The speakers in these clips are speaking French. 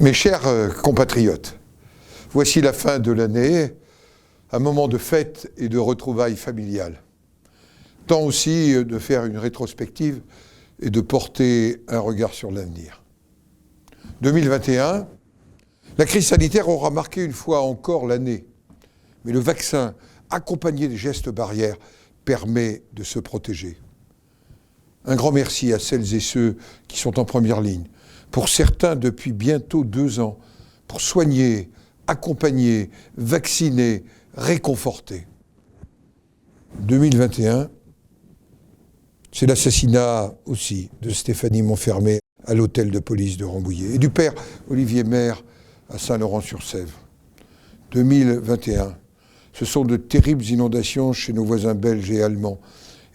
Mes chers compatriotes, voici la fin de l'année, un moment de fête et de retrouvailles familiales. Temps aussi de faire une rétrospective et de porter un regard sur l'avenir. 2021, la crise sanitaire aura marqué une fois encore l'année, mais le vaccin, accompagné des gestes barrières, permet de se protéger. Un grand merci à celles et ceux qui sont en première ligne, pour certains depuis bientôt 2 ans, pour soigner, accompagner, vacciner, réconforter. 2021, c'est l'assassinat aussi de Stéphanie Monfermé à l'hôtel de police de Rambouillet et du père Olivier Maire à Saint-Laurent-sur-Sèvre. 2021, ce sont de terribles inondations chez nos voisins belges et allemands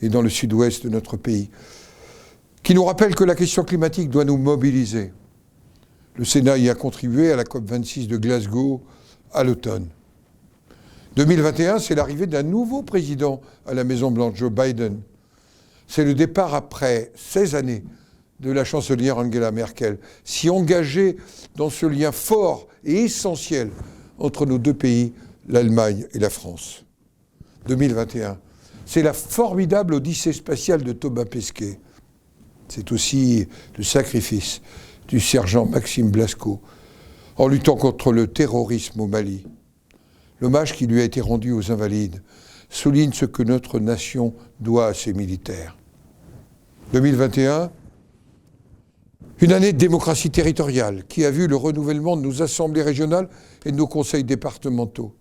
et dans le sud-ouest de notre pays, qui nous rappellent que la question climatique doit nous mobiliser. Le Sénat y a contribué à la COP26 de Glasgow à l'automne. 2021, c'est l'arrivée d'un nouveau président à la Maison-Blanche, Joe Biden. C'est le départ après 16 années de la chancelière Angela Merkel, si engagée dans ce lien fort et essentiel entre nos deux pays, l'Allemagne et la France. 2021, c'est la formidable odyssée spatiale de Thomas Pesquet. C'est aussi le sacrifice du sergent Maxime Blasco en luttant contre le terrorisme au Mali. L'hommage qui lui a été rendu aux Invalides souligne ce que notre nation doit à ses militaires. 2021, une année de démocratie territoriale qui a vu le renouvellement de nos assemblées régionales et de nos conseils départementaux.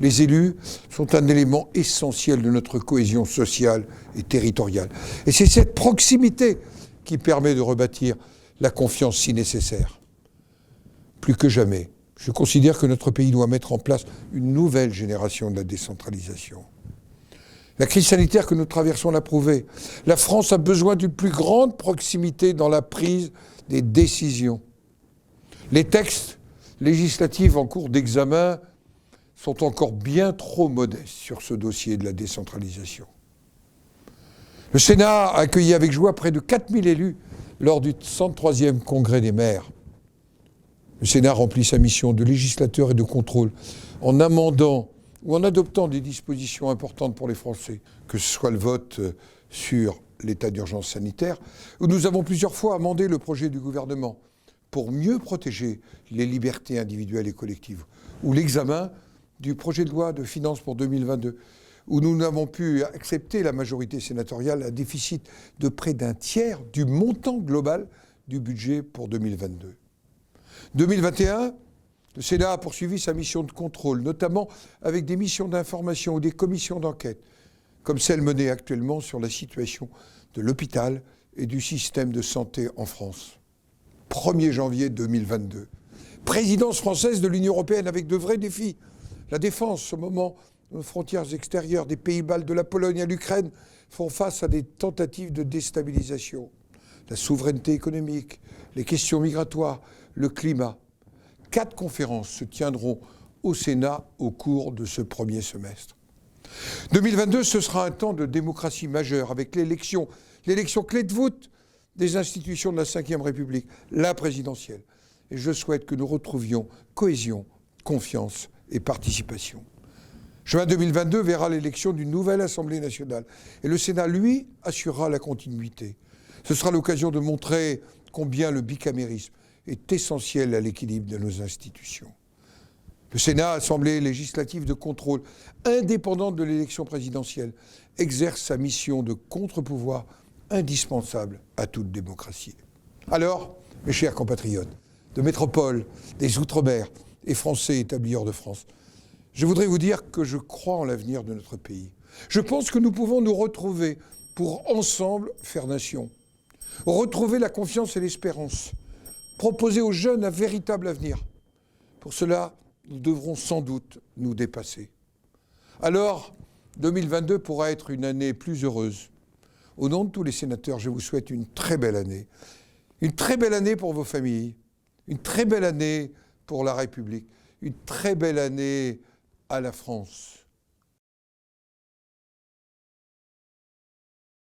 Les élus sont un élément essentiel de notre cohésion sociale et territoriale. Et c'est cette proximité qui permet de rebâtir la confiance si nécessaire. Plus que jamais, je considère que notre pays doit mettre en place une nouvelle génération de la décentralisation. La crise sanitaire que nous traversons l'a prouvé. La France a besoin d'une plus grande proximité dans la prise des décisions. Les textes législatifs en cours d'examen sont encore bien trop modestes sur ce dossier de la décentralisation. Le Sénat a accueilli avec joie près de 4000 élus lors du 103e congrès des maires. Le Sénat remplit sa mission de législateur et de contrôle en amendant ou en adoptant des dispositions importantes pour les Français, que ce soit le vote sur l'état d'urgence sanitaire, où nous avons plusieurs fois amendé le projet du gouvernement pour mieux protéger les libertés individuelles et collectives, ou l'examen du projet de loi de finances pour 2022, où nous n'avons pu accepter, la majorité sénatoriale, un déficit de près d'un tiers du montant global du budget pour 2022. 2021, le Sénat a poursuivi sa mission de contrôle, notamment avec des missions d'information ou des commissions d'enquête, comme celle menée actuellement sur la situation de l'hôpital et du système de santé en France. 1er janvier 2022, présidence française de l'Union européenne avec de vrais défis. La défense, au moment où nos frontières extérieures des pays baltes, de la Pologne à l'Ukraine, font face à des tentatives de déstabilisation. La souveraineté économique, les questions migratoires, le climat. 4 conférences se tiendront au Sénat au cours de ce premier semestre. 2022, ce sera un temps de démocratie majeure avec l'élection clé de voûte des institutions de la Ve République, la présidentielle. Et je souhaite que nous retrouvions cohésion, confiance et participation. Juin 2022 verra l'élection d'une nouvelle Assemblée nationale et le Sénat, lui, assurera la continuité. Ce sera l'occasion de montrer combien le bicamérisme est essentiel à l'équilibre de nos institutions. Le Sénat, assemblée législative de contrôle indépendante de l'élection présidentielle, exerce sa mission de contre-pouvoir indispensable à toute démocratie. Alors, mes chers compatriotes, de métropole, des Outre-mer et Français établis hors de France, je voudrais vous dire que je crois en l'avenir de notre pays. Je pense que nous pouvons nous retrouver pour ensemble faire nation, retrouver la confiance et l'espérance, proposer aux jeunes un véritable avenir. Pour cela, nous devrons sans doute nous dépasser. Alors, 2022 pourra être une année plus heureuse. Au nom de tous les sénateurs, je vous souhaite une très belle année. Une très belle année pour vos familles, une très belle année pour la République, une très belle année à la France.